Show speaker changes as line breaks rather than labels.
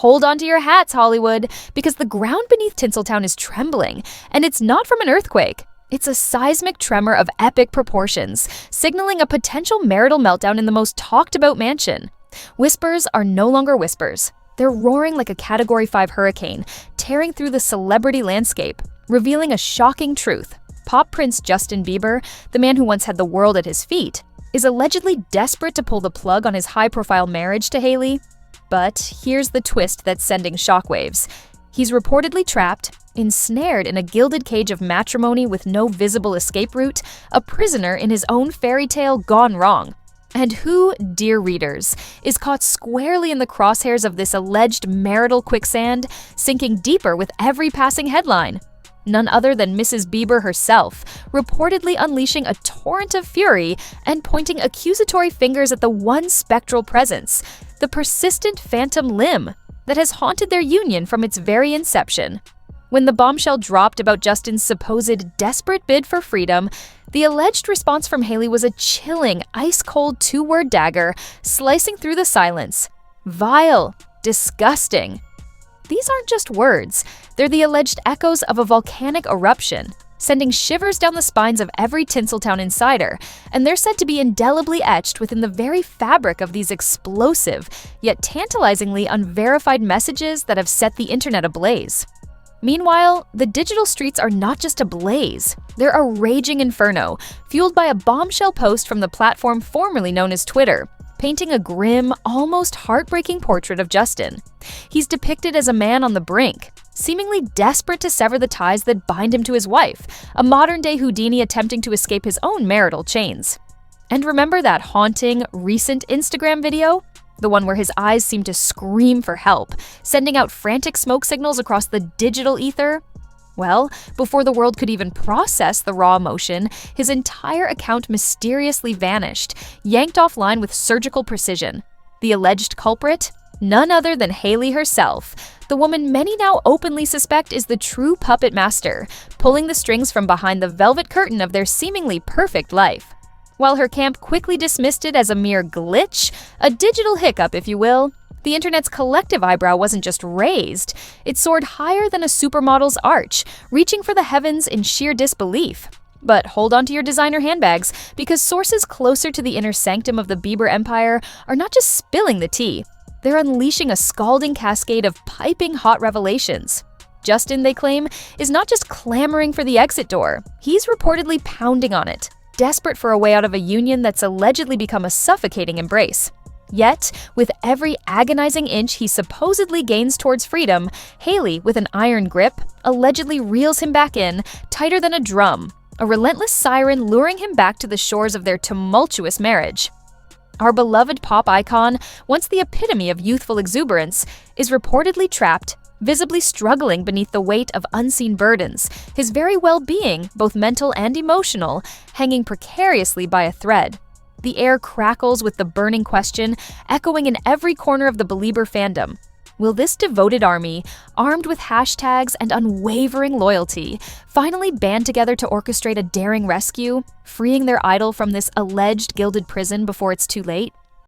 Hold on to your hats, Hollywood, because the ground beneath Tinseltown is trembling, and it's not from an earthquake. It's a seismic tremor of epic proportions, signaling a potential marital meltdown in the most talked-about mansion. Whispers are no longer whispers. They're roaring like a Category 5 hurricane, tearing through the celebrity landscape, revealing a shocking truth. Pop prince Justin Bieber, the man who once had the world at his feet, is allegedly desperate to pull the plug on his high-profile marriage to Hailey. But here's the twist that's sending shockwaves. He's reportedly trapped, ensnared in a gilded cage of matrimony with no visible escape route, a prisoner in his own fairy tale gone wrong. And who, dear readers, is caught squarely in the crosshairs of this alleged marital quicksand, sinking deeper with every passing headline? None other than Mrs. Bieber herself, reportedly unleashing a torrent of fury and pointing accusatory fingers at the one spectral presence, the persistent phantom limb that has haunted their union from its very inception. When the bombshell dropped about Justin's supposed desperate bid for freedom, the alleged response from Hailey was a chilling, ice-cold two-word dagger slicing through the silence. Vile. Disgusting. These aren't just words. They're the alleged echoes of a volcanic eruption, sending shivers down the spines of every Tinseltown insider, and they're said to be indelibly etched within the very fabric of these explosive, yet tantalizingly unverified messages that have set the internet ablaze. Meanwhile, the digital streets are not just ablaze. They're a raging inferno, fueled by a bombshell post from the platform formerly known as Twitter, painting a grim, almost heartbreaking portrait of Justin. He's depicted as a man on the brink, seemingly desperate to sever the ties that bind him to his wife, a modern-day Houdini attempting to escape his own marital chains. And remember that haunting, recent Instagram video? The one where his eyes seem to scream for help, sending out frantic smoke signals across the digital ether? Well, before the world could even process the raw emotion, his entire account mysteriously vanished, yanked offline with surgical precision. The alleged culprit? None other than Hailey herself, the woman many now openly suspect is the true puppet master, pulling the strings from behind the velvet curtain of their seemingly perfect life. While her camp quickly dismissed it as a mere glitch, a digital hiccup if you will, the internet's collective eyebrow wasn't just raised, it soared higher than a supermodel's arch, reaching for the heavens in sheer disbelief. But hold on to your designer handbags, because sources closer to the inner sanctum of the Bieber empire are not just spilling the tea, they're unleashing a scalding cascade of piping hot revelations. Justin, they claim, is not just clamoring for the exit door, he's reportedly pounding on it, desperate for a way out of a union that's allegedly become a suffocating embrace. Yet, with every agonizing inch he supposedly gains towards freedom, Hailey, with an iron grip, allegedly reels him back in, tighter than a drum, a relentless siren luring him back to the shores of their tumultuous marriage. Our beloved pop icon, once the epitome of youthful exuberance, is reportedly trapped, visibly struggling beneath the weight of unseen burdens, his very well-being, both mental and emotional, hanging precariously by a thread. The air crackles with the burning question, echoing in every corner of the Belieber fandom. Will this devoted army, armed with hashtags and unwavering loyalty, finally band together to orchestrate a daring rescue, freeing their idol from this alleged gilded prison before it's too late?